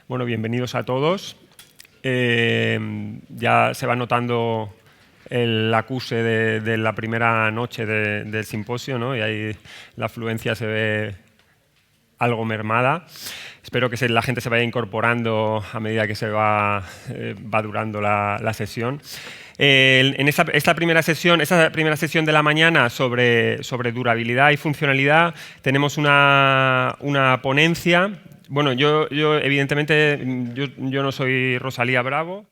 Bueno, bienvenidos a todos. Ya se va notando el acuse de la primera noche del simposio, ¿no? Y ahí la afluencia se ve algo mermada. Espero que la gente se vaya incorporando a medida que se va durando la sesión. En esta primera sesión de la mañana sobre durabilidad y funcionalidad, tenemos una ponencia. Bueno, yo evidentemente, yo no soy Rosalía Bravo,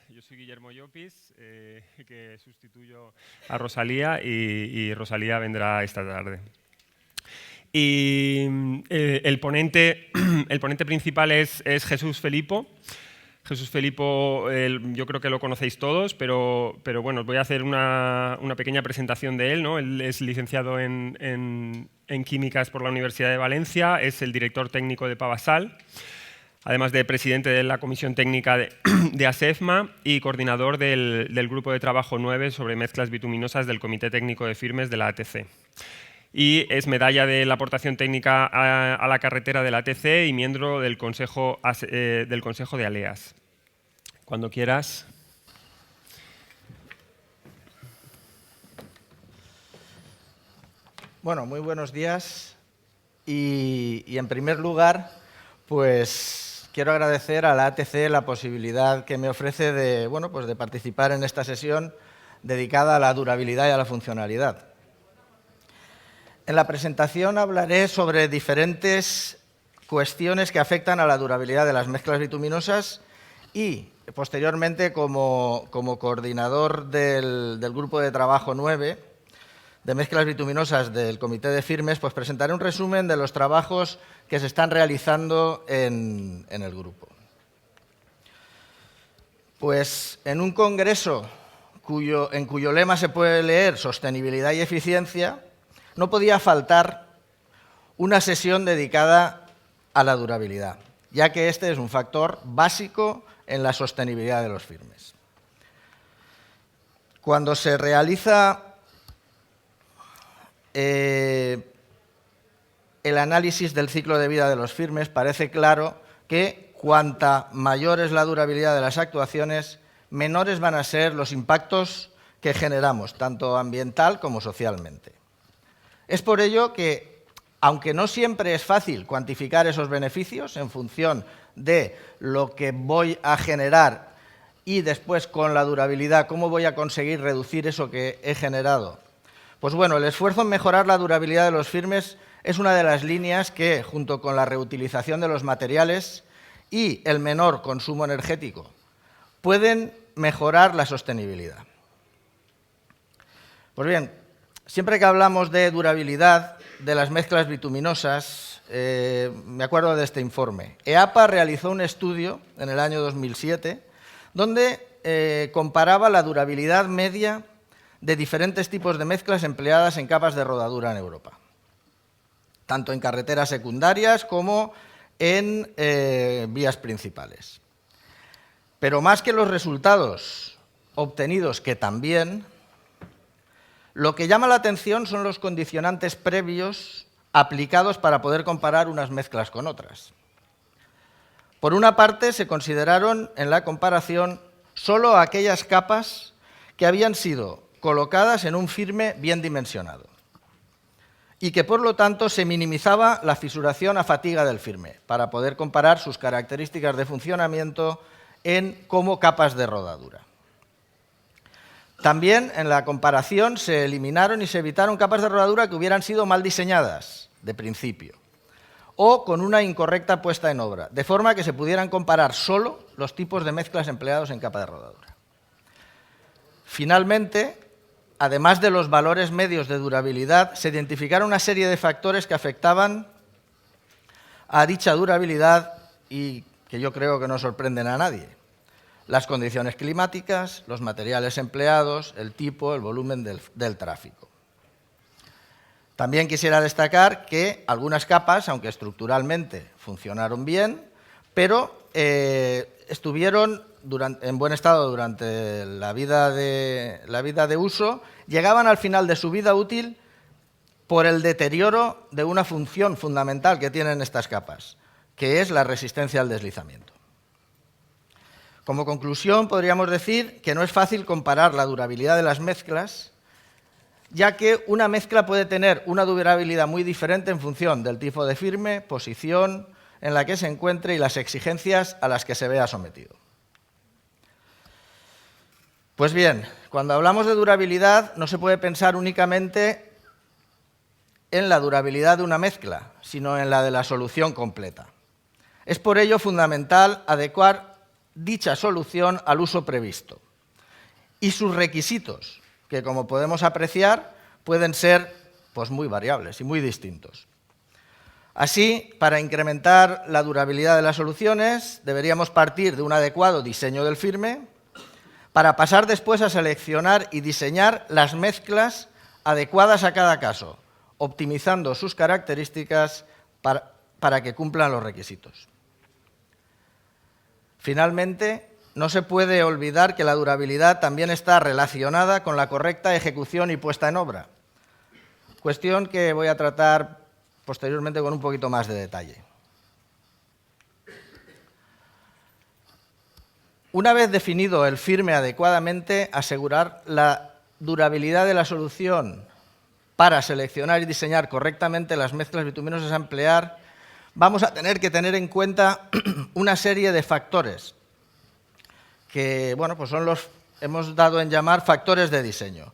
yo soy Guillermo Llopis, que sustituyo a Rosalía y Rosalía vendrá esta tarde. Y el ponente principal es Jesús Felipo. Jesús Felipo, yo creo que lo conocéis todos, pero bueno, os voy a hacer una pequeña presentación de él, ¿no? Él es licenciado en Químicas por la Universidad de Valencia, es el director técnico de Pavasal, además de presidente de la Comisión Técnica de ASEFMA y coordinador del Grupo de Trabajo 9 sobre mezclas bituminosas del Comité Técnico de Firmes de la ATC. Y es medalla de la aportación técnica a la carretera de la ATC y miembro del Consejo de ALEAS. Cuando quieras. Bueno, muy buenos días. Y en primer lugar, pues quiero agradecer a la ATC la posibilidad que me ofrece de participar en esta sesión dedicada a la durabilidad y a la funcionalidad. En la presentación hablaré sobre diferentes cuestiones que afectan a la durabilidad de las mezclas bituminosas y, posteriormente, como coordinador del Grupo de Trabajo 9 de mezclas bituminosas del Comité de Firmes, pues presentaré un resumen de los trabajos que se están realizando en el grupo. Pues en un congreso en cuyo lema se puede leer sostenibilidad y eficiencia, no podía faltar una sesión dedicada a la durabilidad, ya que este es un factor básico en la sostenibilidad de los firmes. Cuando se realiza el análisis del ciclo de vida de los firmes, parece claro que cuanta mayor es la durabilidad de las actuaciones, menores van a ser los impactos que generamos, tanto ambiental como socialmente. Es por ello que, aunque no siempre es fácil cuantificar esos beneficios en función de lo que voy a generar y después con la durabilidad cómo voy a conseguir reducir eso que he generado, pues bueno, el esfuerzo en mejorar la durabilidad de los firmes es una de las líneas que, junto con la reutilización de los materiales y el menor consumo energético, pueden mejorar la sostenibilidad. Pues bien, siempre que hablamos de durabilidad de las mezclas bituminosas, me acuerdo de este informe. EAPA realizó un estudio en el año 2007 donde comparaba la durabilidad media de diferentes tipos de mezclas empleadas en capas de rodadura en Europa, tanto en carreteras secundarias como en vías principales. Pero más que los resultados obtenidos, que también, lo que llama la atención son los condicionantes previos aplicados para poder comparar unas mezclas con otras. Por una parte, se consideraron en la comparación solo aquellas capas que habían sido colocadas en un firme bien dimensionado y que, por lo tanto, se minimizaba la fisuración a fatiga del firme para poder comparar sus características de funcionamiento como capas de rodadura. También en la comparación se eliminaron y se evitaron capas de rodadura que hubieran sido mal diseñadas de principio o con una incorrecta puesta en obra, de forma que se pudieran comparar solo los tipos de mezclas empleados en capa de rodadura. Finalmente, además de los valores medios de durabilidad, se identificaron una serie de factores que afectaban a dicha durabilidad y que yo creo que no sorprenden a nadie. Las condiciones climáticas, los materiales empleados, el tipo, el volumen del tráfico. También quisiera destacar que algunas capas, aunque estructuralmente funcionaron bien, pero estuvieron en buen estado durante la vida de uso, llegaban al final de su vida útil por el deterioro de una función fundamental que tienen estas capas, que es la resistencia al deslizamiento. Como conclusión, podríamos decir que no es fácil comparar la durabilidad de las mezclas, ya que una mezcla puede tener una durabilidad muy diferente en función del tipo de firme, posición en la que se encuentre y las exigencias a las que se vea sometido. Pues bien, cuando hablamos de durabilidad no se puede pensar únicamente en la durabilidad de una mezcla, sino en la de la solución completa. Es por ello fundamental adecuar dicha solución al uso previsto y sus requisitos, que como podemos apreciar pueden ser muy variables y muy distintos. Así, para incrementar la durabilidad de las soluciones, deberíamos partir de un adecuado diseño del firme para pasar después a seleccionar y diseñar las mezclas adecuadas a cada caso, optimizando sus características para que cumplan los requisitos. Finalmente, no se puede olvidar que la durabilidad también está relacionada con la correcta ejecución y puesta en obra, cuestión que voy a tratar posteriormente con un poquito más de detalle. Una vez definido el firme adecuadamente, asegurar la durabilidad de la solución para seleccionar y diseñar correctamente las mezclas bituminosas a emplear, vamos a tener que tener en cuenta una serie de factores que hemos dado en llamar factores de diseño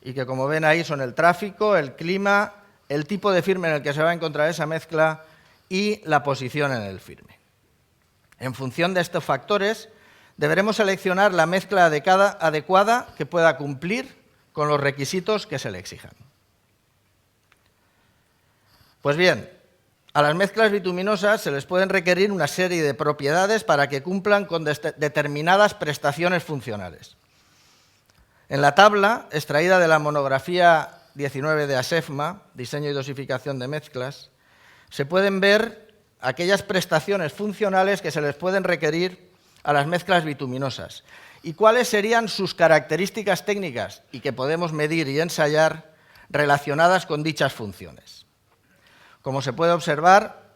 y que, como ven ahí, son el tráfico, el clima, el tipo de firme en el que se va a encontrar esa mezcla y la posición en el firme. En función de estos factores, deberemos seleccionar la mezcla adecuada que pueda cumplir con los requisitos que se le exijan. Pues bien, a las mezclas bituminosas se les pueden requerir una serie de propiedades para que cumplan con determinadas prestaciones funcionales. En la tabla, extraída de la monografía 19 de ASEFMA, Diseño y Dosificación de Mezclas, se pueden ver aquellas prestaciones funcionales que se les pueden requerir a las mezclas bituminosas y cuáles serían sus características técnicas y que podemos medir y ensayar relacionadas con dichas funciones. Como se puede observar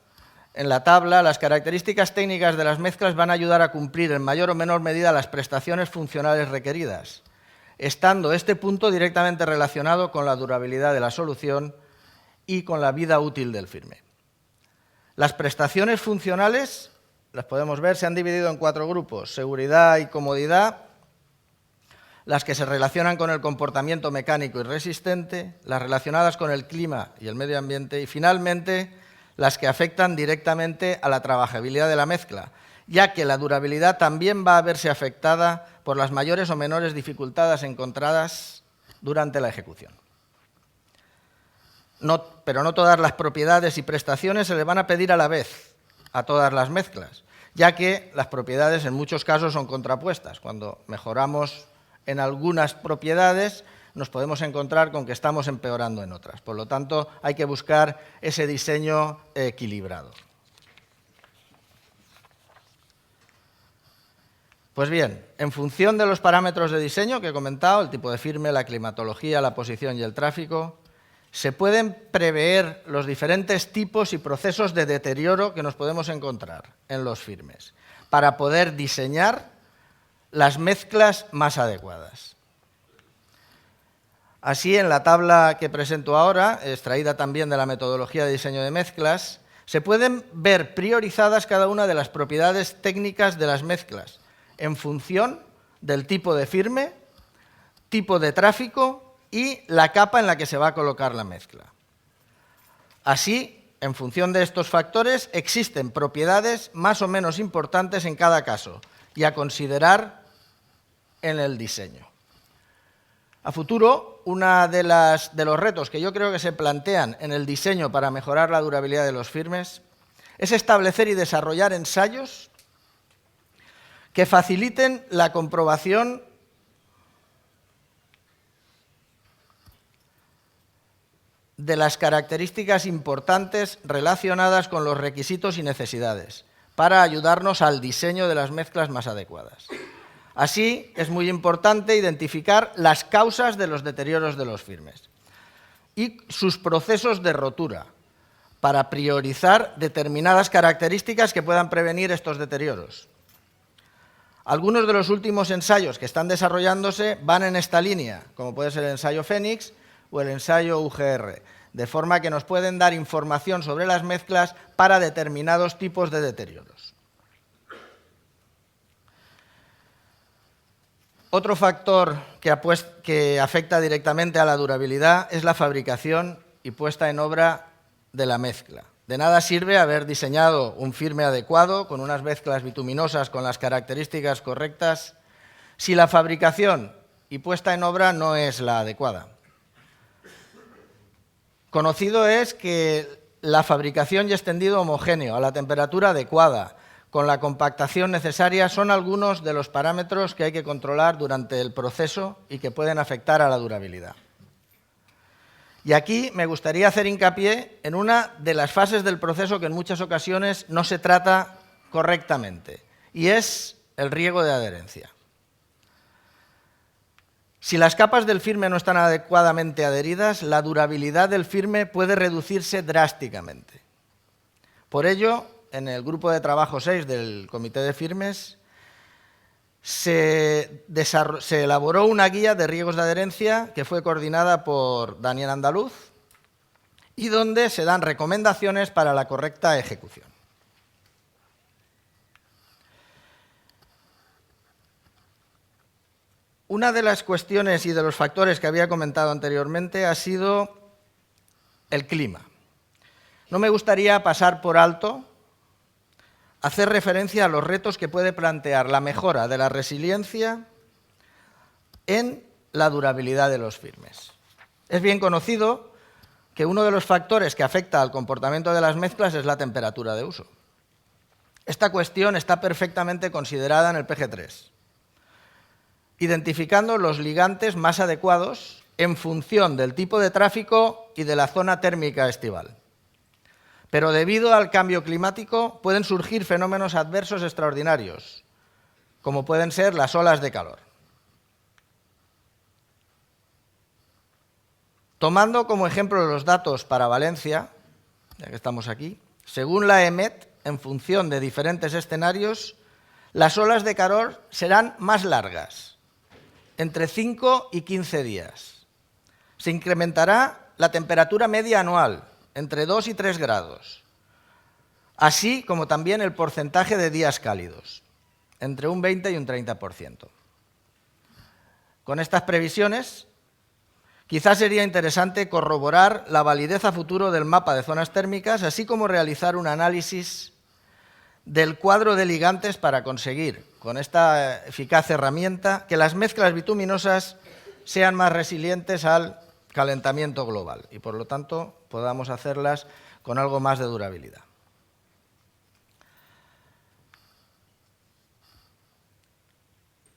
en la tabla, las características técnicas de las mezclas van a ayudar a cumplir en mayor o menor medida las prestaciones funcionales requeridas, estando este punto directamente relacionado con la durabilidad de la solución y con la vida útil del firme. Las prestaciones funcionales, las podemos ver, se han dividido en 4 grupos: seguridad y comodidad, las que se relacionan con el comportamiento mecánico y resistente, las relacionadas con el clima y el medio ambiente y, finalmente, las que afectan directamente a la trabajabilidad de la mezcla, ya que la durabilidad también va a verse afectada por las mayores o menores dificultades encontradas durante la ejecución. Pero no todas las propiedades y prestaciones se le van a pedir a la vez a todas las mezclas, ya que las propiedades en muchos casos son contrapuestas. Cuando mejoramos en algunas propiedades, nos podemos encontrar con que estamos empeorando en otras. Por lo tanto, hay que buscar ese diseño equilibrado. Pues bien, en función de los parámetros de diseño que he comentado, el tipo de firme, la climatología, la posición y el tráfico, se pueden prever los diferentes tipos y procesos de deterioro que nos podemos encontrar en los firmes para poder diseñar las mezclas más adecuadas. Así, en la tabla que presento ahora, extraída también de la metodología de diseño de mezclas, se pueden ver priorizadas cada una de las propiedades técnicas de las mezclas en función del tipo de firme, tipo de tráfico y la capa en la que se va a colocar la mezcla. Así, en función de estos factores, existen propiedades más o menos importantes en cada caso y a considerar en el diseño. A futuro, uno de los retos que yo creo que se plantean en el diseño para mejorar la durabilidad de los firmes es establecer y desarrollar ensayos que faciliten la comprobación de las características importantes relacionadas con los requisitos y necesidades para ayudarnos al diseño de las mezclas más adecuadas. Así, es muy importante identificar las causas de los deterioros de los firmes y sus procesos de rotura, para priorizar determinadas características que puedan prevenir estos deterioros. Algunos de los últimos ensayos que están desarrollándose van en esta línea, como puede ser el ensayo Fénix o el ensayo UGR, de forma que nos pueden dar información sobre las mezclas para determinados tipos de deterioros. Otro factor que afecta directamente a la durabilidad es la fabricación y puesta en obra de la mezcla. De nada sirve haber diseñado un firme adecuado con unas mezclas bituminosas con las características correctas si la fabricación y puesta en obra no es la adecuada. Conocido es que la fabricación y extendido homogéneo a la temperatura adecuada con la compactación necesaria son algunos de los parámetros que hay que controlar durante el proceso y que pueden afectar a la durabilidad. Y aquí me gustaría hacer hincapié en una de las fases del proceso que en muchas ocasiones no se trata correctamente, y es el riego de adherencia. Si las capas del firme no están adecuadamente adheridas, la durabilidad del firme puede reducirse drásticamente. Por ello, en el grupo de trabajo 6 del Comité de Firmes, se elaboró una guía de riegos de adherencia que fue coordinada por Daniel Andaluz y donde se dan recomendaciones para la correcta ejecución. Una de las cuestiones y de los factores que había comentado anteriormente ha sido el clima. No me gustaría pasar por alto hacer referencia a los retos que puede plantear la mejora de la resiliencia en la durabilidad de los firmes. Es bien conocido que uno de los factores que afecta al comportamiento de las mezclas es la temperatura de uso. Esta cuestión está perfectamente considerada en el PG3, identificando los ligantes más adecuados en función del tipo de tráfico y de la zona térmica estival. Pero debido al cambio climático pueden surgir fenómenos adversos extraordinarios, como pueden ser las olas de calor. Tomando como ejemplo los datos para Valencia, ya que estamos aquí, según la EMET, en función de diferentes escenarios, las olas de calor serán más largas, entre 5 y 15 días. Se incrementará la temperatura media anual, entre 2 y 3 grados, así como también el porcentaje de días cálidos, entre un 20 y un 30%. Con estas previsiones, quizás sería interesante corroborar la validez a futuro del mapa de zonas térmicas, así como realizar un análisis del cuadro de ligantes para conseguir, con esta eficaz herramienta, que las mezclas bituminosas sean más resilientes al calentamiento global y, por lo tanto, podamos hacerlas con algo más de durabilidad.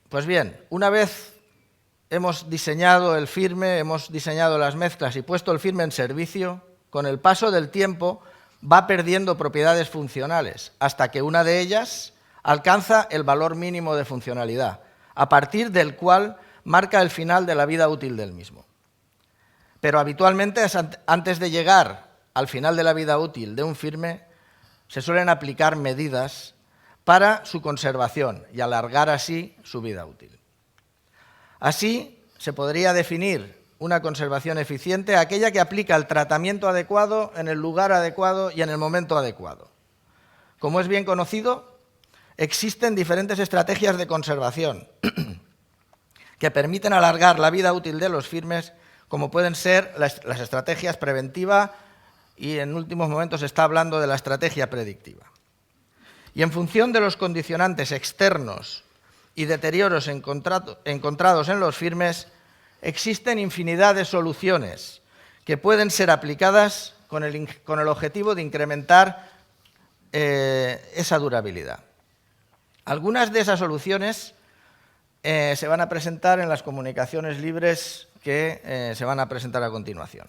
Pues bien, una vez hemos diseñado el firme, hemos diseñado las mezclas y puesto el firme en servicio, con el paso del tiempo va perdiendo propiedades funcionales hasta que una de ellas alcanza el valor mínimo de funcionalidad, a partir del cual marca el final de la vida útil del mismo. Pero habitualmente, antes de llegar al final de la vida útil de un firme, se suelen aplicar medidas para su conservación y alargar así su vida útil. Así, se podría definir una conservación eficiente, aquella que aplica el tratamiento adecuado en el lugar adecuado y en el momento adecuado. Como es bien conocido, existen diferentes estrategias de conservación que permiten alargar la vida útil de los firmes, como pueden ser las estrategias preventiva y en últimos momentos se está hablando de la estrategia predictiva. Y en función de los condicionantes externos y deterioros encontrados en los firmes, existen infinidad de soluciones que pueden ser aplicadas con el objetivo de incrementar esa durabilidad. Algunas de esas soluciones se van a presentar en las comunicaciones libres que se van a presentar a continuación.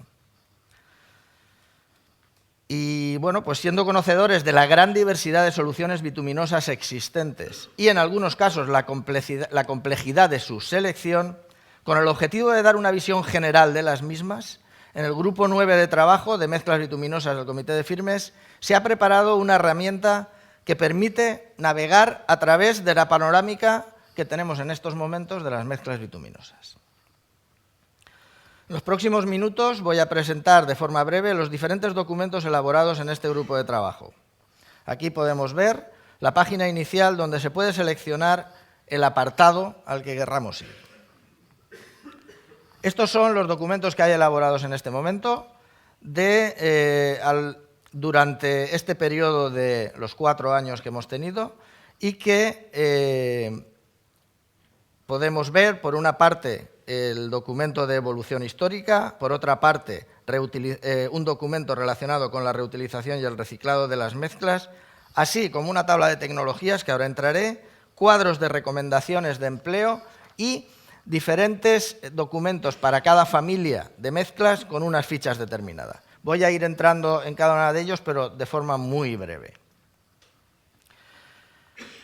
Y bueno, pues siendo conocedores de la gran diversidad de soluciones bituminosas existentes y en algunos casos la complejidad de su selección, con el objetivo de dar una visión general de las mismas, en el grupo 9 de trabajo de mezclas bituminosas del Comité de Firmes, se ha preparado una herramienta que permite navegar a través de la panorámica que tenemos en estos momentos de las mezclas bituminosas. En los próximos minutos voy a presentar de forma breve los diferentes documentos elaborados en este grupo de trabajo. Aquí podemos ver la página inicial donde se puede seleccionar el apartado al que querramos ir. Estos son los documentos que hay elaborados en este momento durante este periodo de los 4 años que hemos tenido y que podemos ver, por una parte, el documento de evolución histórica, por otra parte, un documento relacionado con la reutilización y el reciclado de las mezclas, así como una tabla de tecnologías, que ahora entraré, cuadros de recomendaciones de empleo y diferentes documentos para cada familia de mezclas con unas fichas determinadas. Voy a ir entrando en cada uno de ellos, pero de forma muy breve.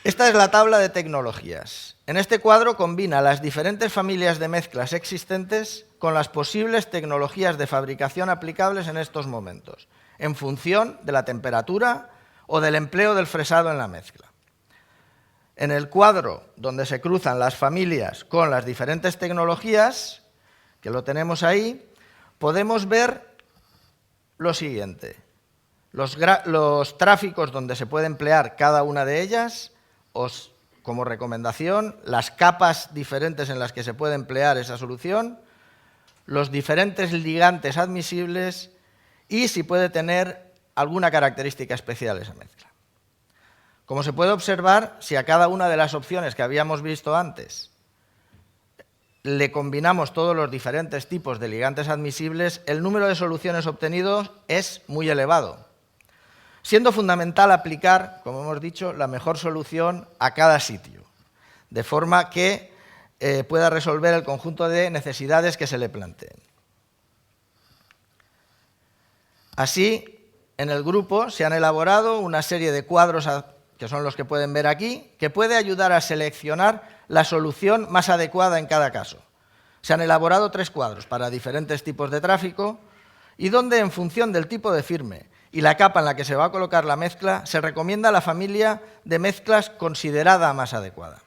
Esta es la tabla de tecnologías. En este cuadro combina las diferentes familias de mezclas existentes con las posibles tecnologías de fabricación aplicables en estos momentos, en función de la temperatura o del empleo del fresado en la mezcla. En el cuadro donde se cruzan las familias con las diferentes tecnologías, que lo tenemos ahí, podemos ver lo siguiente: los tráficos donde se puede emplear cada una de ellas, como recomendación, las capas diferentes en las que se puede emplear esa solución, los diferentes ligantes admisibles y si puede tener alguna característica especial esa mezcla. Como se puede observar, si a cada una de las opciones que habíamos visto antes le combinamos todos los diferentes tipos de ligantes admisibles, el número de soluciones obtenidos es muy elevado, siendo fundamental aplicar, como hemos dicho, la mejor solución a cada sitio, de forma que pueda resolver el conjunto de necesidades que se le planteen. Así, en el grupo se han elaborado una serie de cuadros, que son los que pueden ver aquí, que puede ayudar a seleccionar la solución más adecuada en cada caso. Se han elaborado 3 cuadros para diferentes tipos de tráfico y donde, en función del tipo de firme y la capa en la que se va a colocar la mezcla, se recomienda la familia de mezclas considerada más adecuada,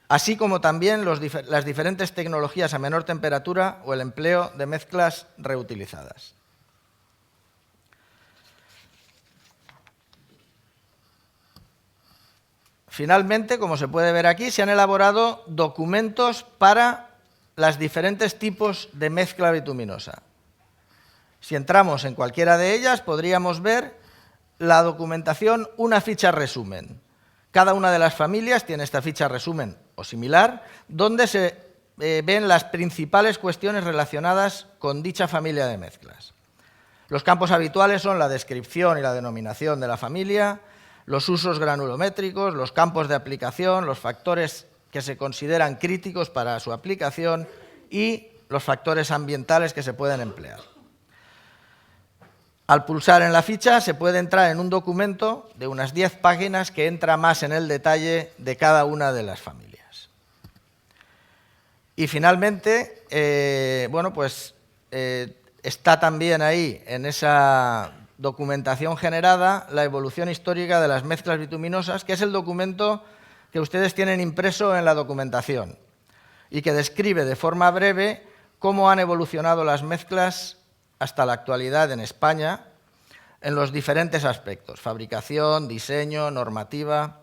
así como también las diferentes tecnologías a menor temperatura o el empleo de mezclas reutilizadas. Finalmente, como se puede ver aquí, se han elaborado documentos para los diferentes tipos de mezcla bituminosa. Si entramos en cualquiera de ellas, podríamos ver la documentación, una ficha resumen. Cada una de las familias tiene esta ficha resumen o similar, donde se ven las principales cuestiones relacionadas con dicha familia de mezclas. Los campos habituales son la descripción y la denominación de la familia, los usos granulométricos, los campos de aplicación, los factores que se consideran críticos para su aplicación y los factores ambientales que se pueden emplear. Al pulsar en la ficha se puede entrar en un documento de unas 10 páginas que entra más en el detalle de cada una de las familias. Y finalmente, está también ahí en esa documentación generada la evolución histórica de las mezclas bituminosas, que es el documento que ustedes tienen impreso en la documentación y que describe de forma breve cómo han evolucionado las mezclas hasta la actualidad en España en los diferentes aspectos: fabricación, diseño, normativa.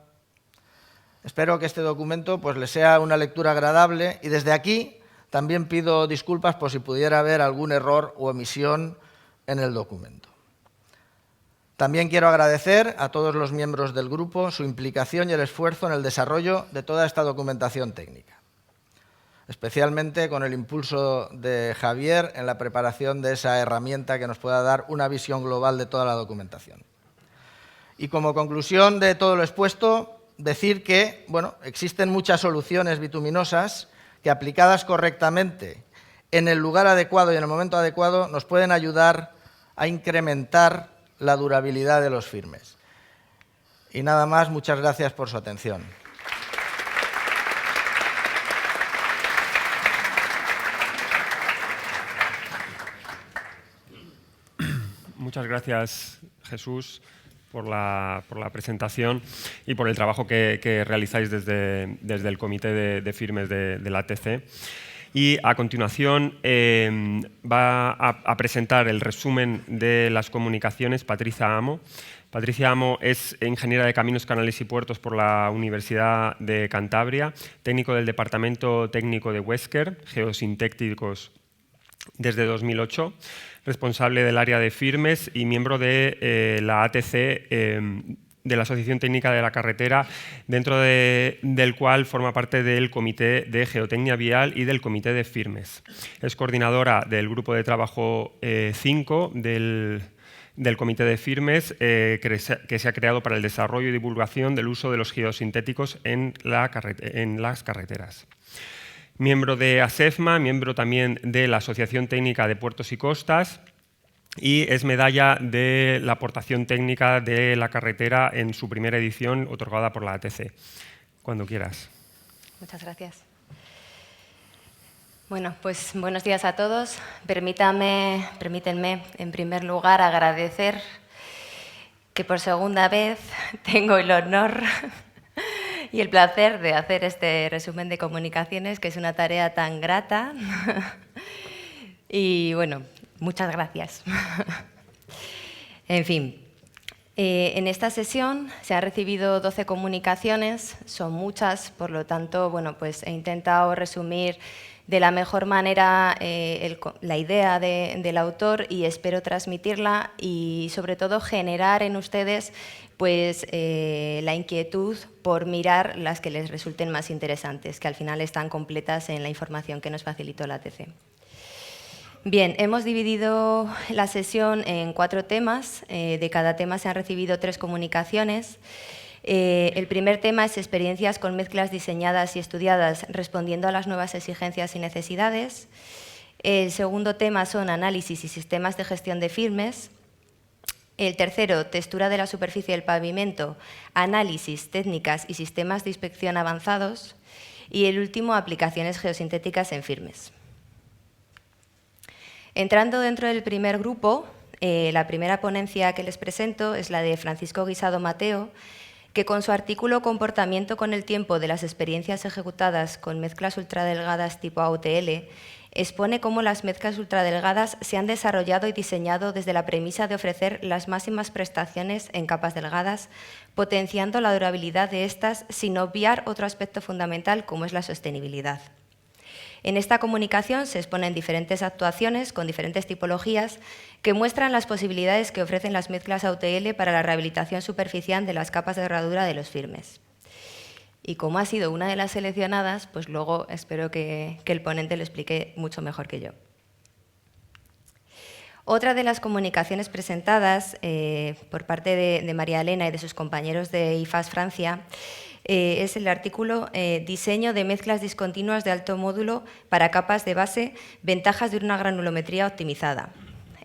Espero que este documento les sea una lectura agradable y desde aquí también pido disculpas por si pudiera haber algún error o omisión en el documento. También quiero agradecer a todos los miembros del grupo su implicación y el esfuerzo en el desarrollo de toda esta documentación técnica, especialmente con el impulso de Javier en la preparación de esa herramienta que nos pueda dar una visión global de toda la documentación. Y como conclusión de todo lo expuesto, decir que existen muchas soluciones bituminosas que, aplicadas correctamente en el lugar adecuado y en el momento adecuado, nos pueden ayudar a incrementar la durabilidad de los firmes. Y nada más, muchas gracias por su atención. muchas gracias, Jesús, por la presentación y por el trabajo que realizáis desde el Comité de Firmes de la ATC. Y a continuación va a presentar el resumen de las comunicaciones Patricia Amo. Patricia Amo es ingeniera de Caminos, Canales y Puertos por la Universidad de Cantabria, técnico del Departamento Técnico de Wesker, Geosintéticos desde 2008, responsable del área de firmes y miembro de la ATC, de la Asociación Técnica de la Carretera, dentro del cual forma parte del Comité de Geotecnia Vial y del Comité de Firmes. Es coordinadora del Grupo de Trabajo 5 del Comité de Firmes, que se ha creado para el desarrollo y divulgación del uso de los geosintéticos en las carreteras. Miembro de ASEFMA, miembro también de la Asociación Técnica de Puertos y Costas y es medalla de la aportación técnica de la carretera en su primera edición otorgada por la ATC. Cuando quieras. Muchas gracias. Bueno, pues buenos días a todos. Permítanme, en primer lugar, agradecer que por segunda vez tengo el honor y el placer de hacer este resumen de comunicaciones, que es una tarea tan grata. Y bueno, muchas gracias. En fin, en esta sesión se han recibido 12 comunicaciones, son muchas, por lo tanto, bueno, pues he intentado resumir de la mejor manera la idea del autor y espero transmitirla y, sobre todo, generar en ustedes pues, la inquietud por mirar las que les resulten más interesantes, que al final están completas en la información que nos facilitó la ATC. Bien, hemos dividido la sesión en 4 temas. De cada tema se han recibido 3 comunicaciones. El primer tema es experiencias con mezclas diseñadas y estudiadas respondiendo a las nuevas exigencias y necesidades. El segundo tema son análisis y sistemas de gestión de firmes. El tercero, textura de la superficie del pavimento, análisis, técnicas y sistemas de inspección avanzados. Y el último, aplicaciones geosintéticas en firmes. Entrando dentro del primer grupo, la primera ponencia que les presento es la de Francisco Guisado Mateo, que con su artículo Comportamiento con el tiempo de las experiencias ejecutadas con mezclas ultradelgadas tipo AUTL, expone cómo las mezclas ultradelgadas se han desarrollado y diseñado desde la premisa de ofrecer las máximas prestaciones en capas delgadas, potenciando la durabilidad de estas sin obviar otro aspecto fundamental como es la sostenibilidad. En esta comunicación se exponen diferentes actuaciones con diferentes tipologías que muestran las posibilidades que ofrecen las mezclas AUTL para la rehabilitación superficial de las capas de herradura de los firmes. Y como ha sido una de las seleccionadas, pues luego espero que el ponente lo explique mucho mejor que yo. Otra de las comunicaciones presentadas por parte de María Elena y de sus compañeros de IFAS Francia es el artículo Diseño de mezclas discontinuas de alto módulo para capas de base, ventajas de una granulometría optimizada.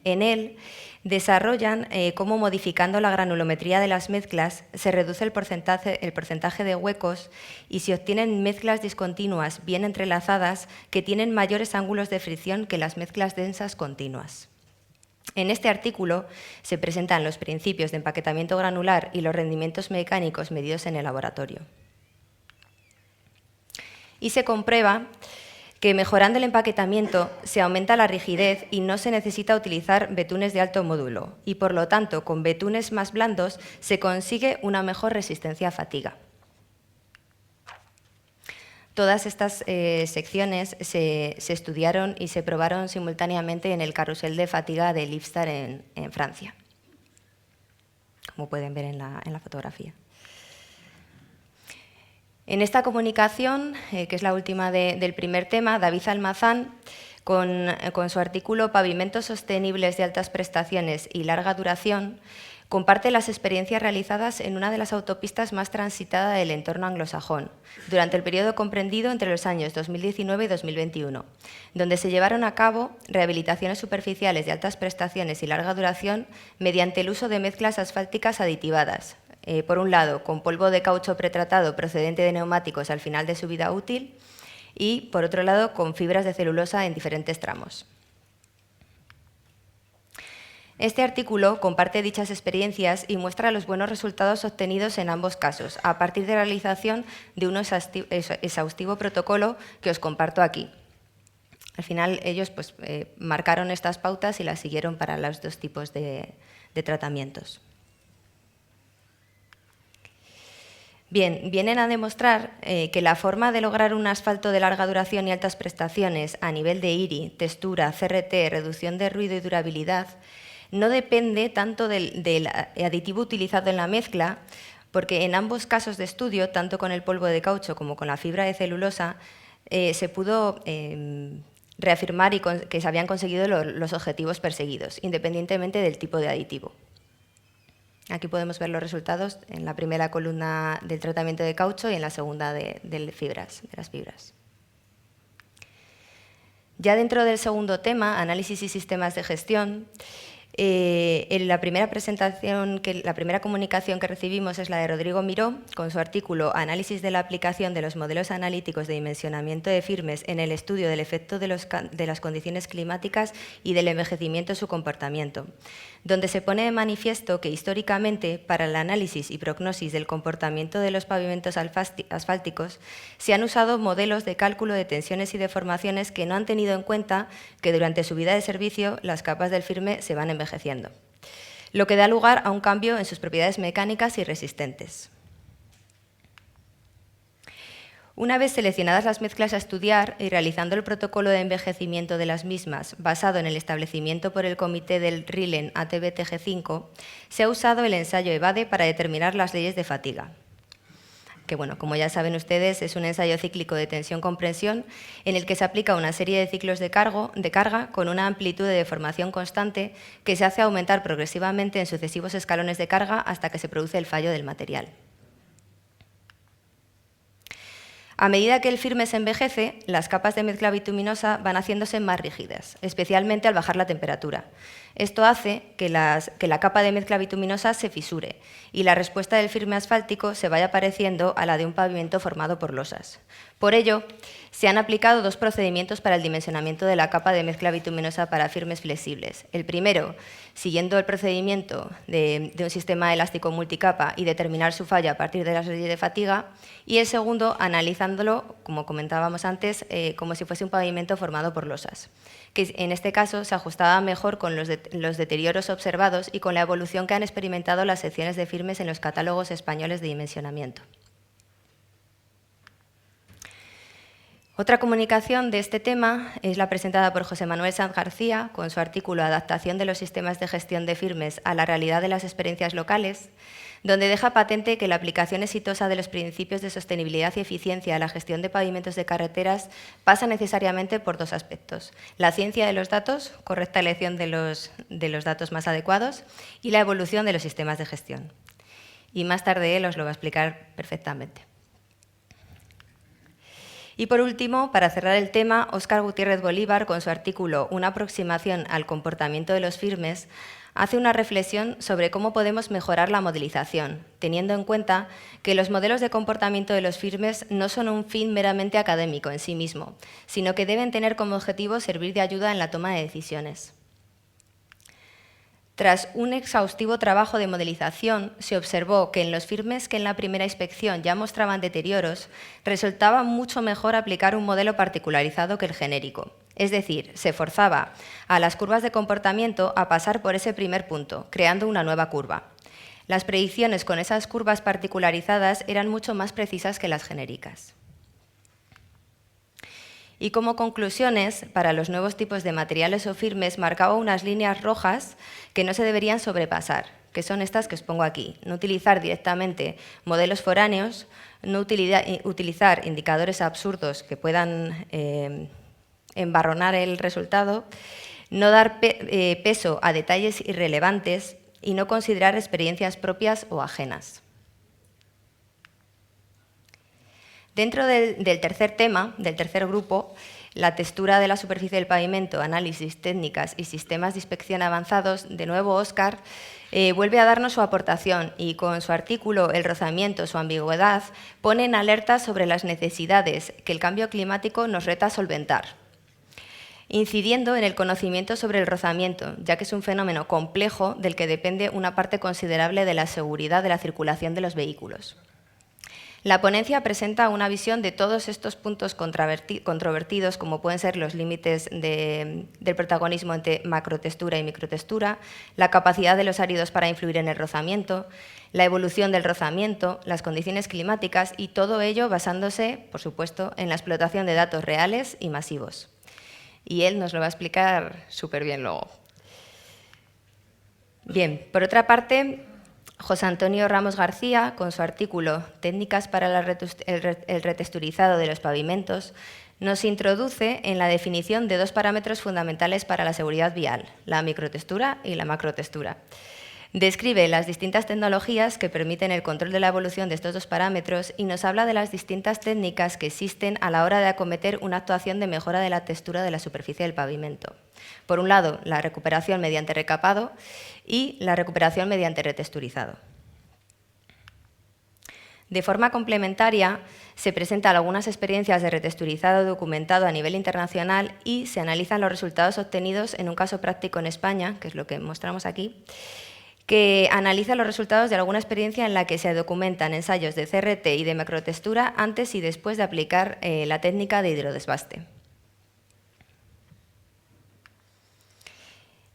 En él desarrollan cómo modificando la granulometría de las mezclas se reduce el porcentaje de huecos y se obtienen mezclas discontinuas bien entrelazadas que tienen mayores ángulos de fricción que las mezclas densas continuas. En este artículo se presentan los principios de empaquetamiento granular y los rendimientos mecánicos medidos en el laboratorio. Y se comprueba que mejorando el empaquetamiento se aumenta la rigidez y no se necesita utilizar betunes de alto módulo y, por lo tanto, con betunes más blandos se consigue una mejor resistencia a fatiga. Todas estas secciones se estudiaron y se probaron simultáneamente en el carrusel de fatiga de Lipstar en Francia, como pueden ver en la fotografía. En esta comunicación, que es la última del primer tema, David Almazán, con su artículo Pavimentos sostenibles de altas prestaciones y larga duración, comparte las experiencias realizadas en una de las autopistas más transitadas del entorno anglosajón, durante el periodo comprendido entre los años 2019 y 2021, donde se llevaron a cabo rehabilitaciones superficiales de altas prestaciones y larga duración mediante el uso de mezclas asfálticas aditivadas, por un lado, con polvo de caucho pretratado procedente de neumáticos al final de su vida útil y, por otro lado, con fibras de celulosa en diferentes tramos. Este artículo comparte dichas experiencias y muestra los buenos resultados obtenidos en ambos casos, a partir de la realización de un exhaustivo protocolo que os comparto aquí. Al final, ellos pues, marcaron estas pautas y las siguieron para los dos tipos de tratamientos. Bien, vienen a demostrar que la forma de lograr un asfalto de larga duración y altas prestaciones a nivel de IRI, textura, CRT, reducción de ruido y durabilidad no depende tanto del aditivo utilizado en la mezcla, porque en ambos casos de estudio, tanto con el polvo de caucho como con la fibra de celulosa, se pudo reafirmar que se habían conseguido los objetivos perseguidos, independientemente del tipo de aditivo. Aquí podemos ver los resultados en la primera columna del tratamiento de caucho y en la segunda de las fibras. Ya dentro del segundo tema, análisis y sistemas de gestión, en la primera comunicación que recibimos es la de Rodrigo Miró, con su artículo Análisis de la aplicación de los modelos analíticos de dimensionamiento de firmes en el estudio del efecto de las condiciones climáticas y del envejecimiento en su comportamiento, donde se pone de manifiesto que históricamente, para el análisis y prognosis del comportamiento de los pavimentos asfálticos, se han usado modelos de cálculo de tensiones y deformaciones que no han tenido en cuenta que durante su vida de servicio las capas del firme se van envejeciendo, lo que da lugar a un cambio en sus propiedades mecánicas y resistentes. Una vez seleccionadas las mezclas a estudiar y realizando el protocolo de envejecimiento de las mismas, basado en el establecimiento por el comité del RILEN ATB-TG5, se ha usado el ensayo EVADE para determinar las leyes de fatiga, que, bueno, como ya saben ustedes, es un ensayo cíclico de tensión-compresión en el que se aplica una serie de ciclos de carga con una amplitud de deformación constante que se hace aumentar progresivamente en sucesivos escalones de carga hasta que se produce el fallo del material. A medida que el firme se envejece, las capas de mezcla bituminosa van haciéndose más rígidas, especialmente al bajar la temperatura. Esto hace que la capa de mezcla bituminosa se fisure y la respuesta del firme asfáltico se vaya pareciendo a la de un pavimento formado por losas. Por ello, se han aplicado dos procedimientos para el dimensionamiento de la capa de mezcla bituminosa para firmes flexibles. El primero, siguiendo el procedimiento de un sistema elástico multicapa y determinar su falla a partir de las leyes de fatiga, y el segundo, analizándolo, como comentábamos antes, como si fuese un pavimento formado por losas, que en este caso se ajustaba mejor con los deterioros observados y con la evolución que han experimentado las secciones de firmes en los catálogos españoles de dimensionamiento. Otra comunicación de este tema es la presentada por José Manuel Sanz García con su artículo Adaptación de los sistemas de gestión de firmes a la realidad de las experiencias locales, donde deja patente que la aplicación exitosa de los principios de sostenibilidad y eficiencia a la gestión de pavimentos de carreteras pasa necesariamente por dos aspectos: la ciencia de los datos, correcta elección de los datos más adecuados, y la evolución de los sistemas de gestión. Y más tarde él os lo va a explicar perfectamente. Y por último, para cerrar el tema, Óscar Gutiérrez Bolívar, con su artículo Una aproximación al comportamiento de los firmes, hace una reflexión sobre cómo podemos mejorar la modelización, teniendo en cuenta que los modelos de comportamiento de los firmes no son un fin meramente académico en sí mismo, sino que deben tener como objetivo servir de ayuda en la toma de decisiones. Tras un exhaustivo trabajo de modelización, se observó que en los firmes que en la primera inspección ya mostraban deterioros, resultaba mucho mejor aplicar un modelo particularizado que el genérico. Es decir, se forzaba a las curvas de comportamiento a pasar por ese primer punto, creando una nueva curva. Las predicciones con esas curvas particularizadas eran mucho más precisas que las genéricas. Y como conclusiones, para los nuevos tipos de materiales o firmes marcaba unas líneas rojas que no se deberían sobrepasar, que son estas que os pongo aquí. No utilizar directamente modelos foráneos, no utilizar indicadores absurdos que puedan embarronar el resultado, no dar peso a detalles irrelevantes y no considerar experiencias propias o ajenas. Dentro del tercer tema, del tercer grupo, la textura de la superficie del pavimento, análisis, técnicas y sistemas de inspección avanzados, de nuevo Óscar vuelve a darnos su aportación y con su artículo El rozamiento, su ambigüedad, pone en alerta sobre las necesidades que el cambio climático nos reta a solventar. incidiendo en el conocimiento sobre el rozamiento, ya que es un fenómeno complejo del que depende una parte considerable de la seguridad de la circulación de los vehículos. La ponencia presenta una visión de todos estos puntos controvertidos, como pueden ser los límites del protagonismo entre macrotextura y microtextura, la capacidad de los áridos para influir en el rozamiento, la evolución del rozamiento, las condiciones climáticas y todo ello basándose, por supuesto, en la explotación de datos reales y masivos. Y él nos lo va a explicar súper bien luego. Bien, por otra parte, José Antonio Ramos García, con su artículo Técnicas para el retexturizado de los pavimentos, nos introduce en la definición de dos parámetros fundamentales para la seguridad vial, la microtextura y la macrotextura. Describe las distintas tecnologías que permiten el control de la evolución de estos dos parámetros y nos habla de las distintas técnicas que existen a la hora de acometer una actuación de mejora de la textura de la superficie del pavimento. Por un lado, la recuperación mediante recapado y la recuperación mediante retexturizado. De forma complementaria, se presentan algunas experiencias de retexturizado documentado a nivel internacional y se analizan los resultados obtenidos en un caso práctico en España, que es lo que mostramos aquí, que analiza los resultados de alguna experiencia en la que se documentan ensayos de CRT y de macrotextura antes y después de aplicar la técnica de hidrodesbaste.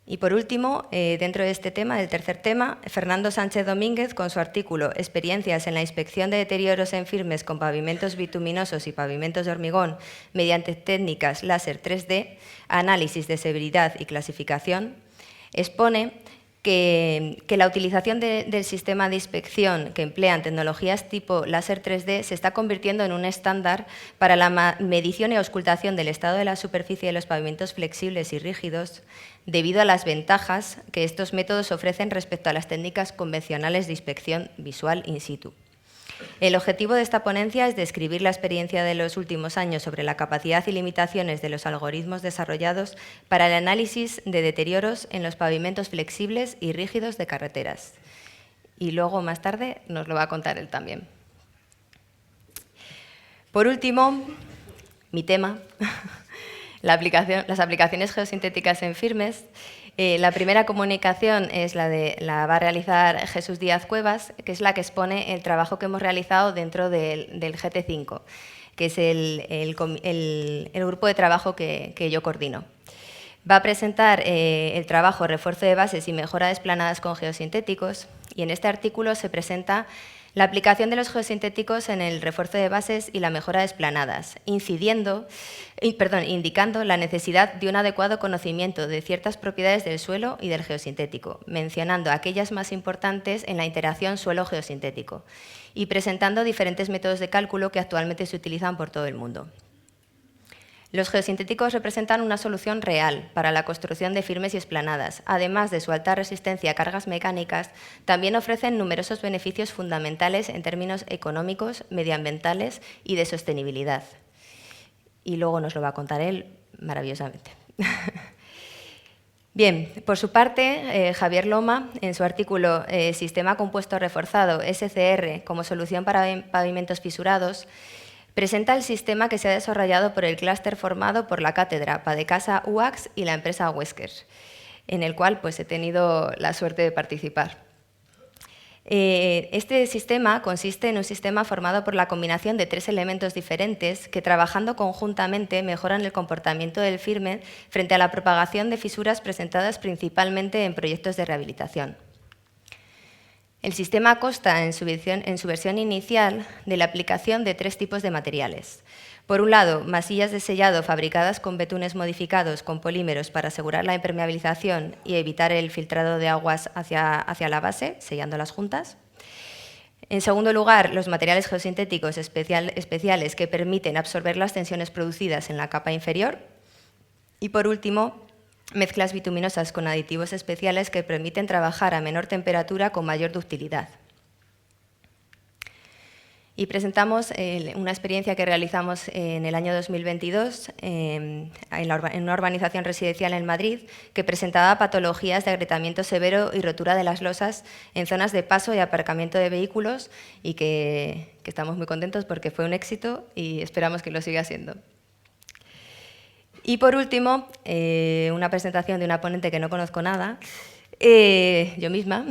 Y por último, dentro de este tema, del tercer tema, Fernando Sánchez Domínguez, con su artículo Experiencias en la inspección de deterioros en firmes con pavimentos bituminosos y pavimentos de hormigón mediante técnicas láser 3D, análisis de severidad y clasificación, expone que la utilización del sistema de inspección que emplean tecnologías tipo láser 3D se está convirtiendo en un estándar para la medición y auscultación del estado de la superficie de los pavimentos flexibles y rígidos, debido a las ventajas que estos métodos ofrecen respecto a las técnicas convencionales de inspección visual in situ. El objetivo de esta ponencia es describir la experiencia de los últimos años sobre la capacidad y limitaciones de los algoritmos desarrollados para el análisis de deterioros en los pavimentos flexibles y rígidos de carreteras. Y luego, más tarde, nos lo va a contar él también. Por último, mi tema, las aplicaciones geosintéticas en firmes. La primera comunicación la va a realizar Jesús Díaz Cuevas, que es la que expone el trabajo que hemos realizado dentro del GT5, que es el grupo de trabajo que yo coordino. Va a presentar el trabajo Refuerzo de bases y mejora de esplanadas con geosintéticos, y en este artículo se presenta la aplicación de los geosintéticos en el refuerzo de bases y la mejora de esplanadas, indicando la necesidad de un adecuado conocimiento de ciertas propiedades del suelo y del geosintético, mencionando aquellas más importantes en la interacción suelo-geosintético, y presentando diferentes métodos de cálculo que actualmente se utilizan por todo el mundo. Los geosintéticos representan una solución real para la construcción de firmes y esplanadas. Además de su alta resistencia a cargas mecánicas, también ofrecen numerosos beneficios fundamentales en términos económicos, medioambientales y de sostenibilidad. Y luego nos lo va a contar él maravillosamente. Bien, por su parte, Javier Loma, en su artículo Sistema compuesto reforzado, SCR, como solución para pavimentos fisurados, presenta el sistema que se ha desarrollado por el clúster formado por la cátedra Padecasa UAX y la empresa Wesker, en el cual he tenido la suerte de participar. Este sistema consiste en un sistema formado por la combinación de tres elementos diferentes que, trabajando conjuntamente, mejoran el comportamiento del firme frente a la propagación de fisuras presentadas principalmente en proyectos de rehabilitación. El sistema consta en su versión inicial de la aplicación de tres tipos de materiales. Por un lado, masillas de sellado fabricadas con betunes modificados con polímeros para asegurar la impermeabilización y evitar el filtrado de aguas hacia la base, sellándolas juntas. En segundo lugar, los materiales geosintéticos especiales que permiten absorber las tensiones producidas en la capa inferior. Y por último, mezclas bituminosas con aditivos especiales que permiten trabajar a menor temperatura con mayor ductilidad. Y presentamos una experiencia que realizamos en el año 2022 en una urbanización residencial en Madrid que presentaba patologías de agrietamiento severo y rotura de las losas en zonas de paso y aparcamiento de vehículos y que estamos muy contentos porque fue un éxito y esperamos que lo siga siendo. Y por último, una presentación de una ponente que no conozco nada, yo misma,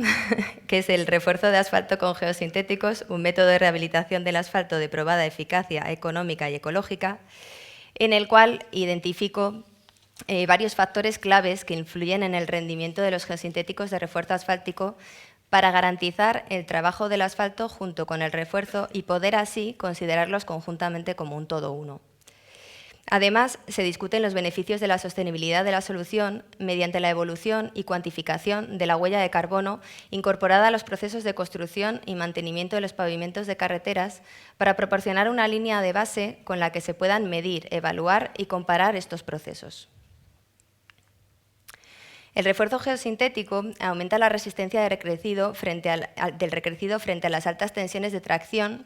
que es el refuerzo de asfalto con geosintéticos, un método de rehabilitación del asfalto de probada eficacia económica y ecológica, en el cual identifico varios factores claves que influyen en el rendimiento de los geosintéticos de refuerzo asfáltico para garantizar el trabajo del asfalto junto con el refuerzo y poder así considerarlos conjuntamente como un todo uno. Además, se discuten los beneficios de la sostenibilidad de la solución mediante la evolución y cuantificación de la huella de carbono incorporada a los procesos de construcción y mantenimiento de los pavimentos de carreteras para proporcionar una línea de base con la que se puedan medir, evaluar y comparar estos procesos. El refuerzo geosintético aumenta la resistencia del recrecido frente a las altas tensiones de tracción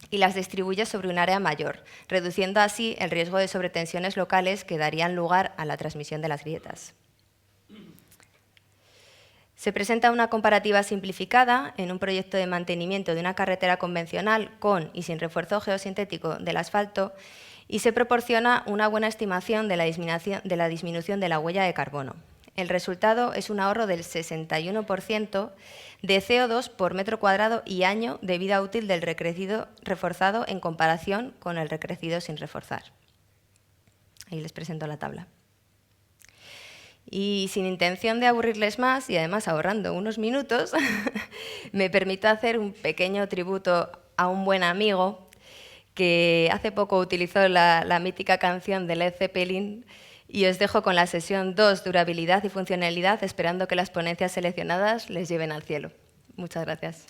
y las distribuye sobre un área mayor, reduciendo así el riesgo de sobretensiones locales que darían lugar a la transmisión de las grietas. Se presenta una comparativa simplificada en un proyecto de mantenimiento de una carretera convencional con y sin refuerzo geosintético del asfalto y se proporciona una buena estimación de la disminución de la huella de carbono. El resultado es un ahorro del 61% de CO2 por metro cuadrado y año de vida útil del recrecido reforzado en comparación con el recrecido sin reforzar. Ahí les presento la tabla. Y sin intención de aburrirles más, y además ahorrando unos minutos, me permito hacer un pequeño tributo a un buen amigo que hace poco utilizó la mítica canción de Led Zeppelin. Y os dejo con la sesión 2, durabilidad y funcionalidad, esperando que las ponencias seleccionadas les lleven al cielo. Muchas gracias.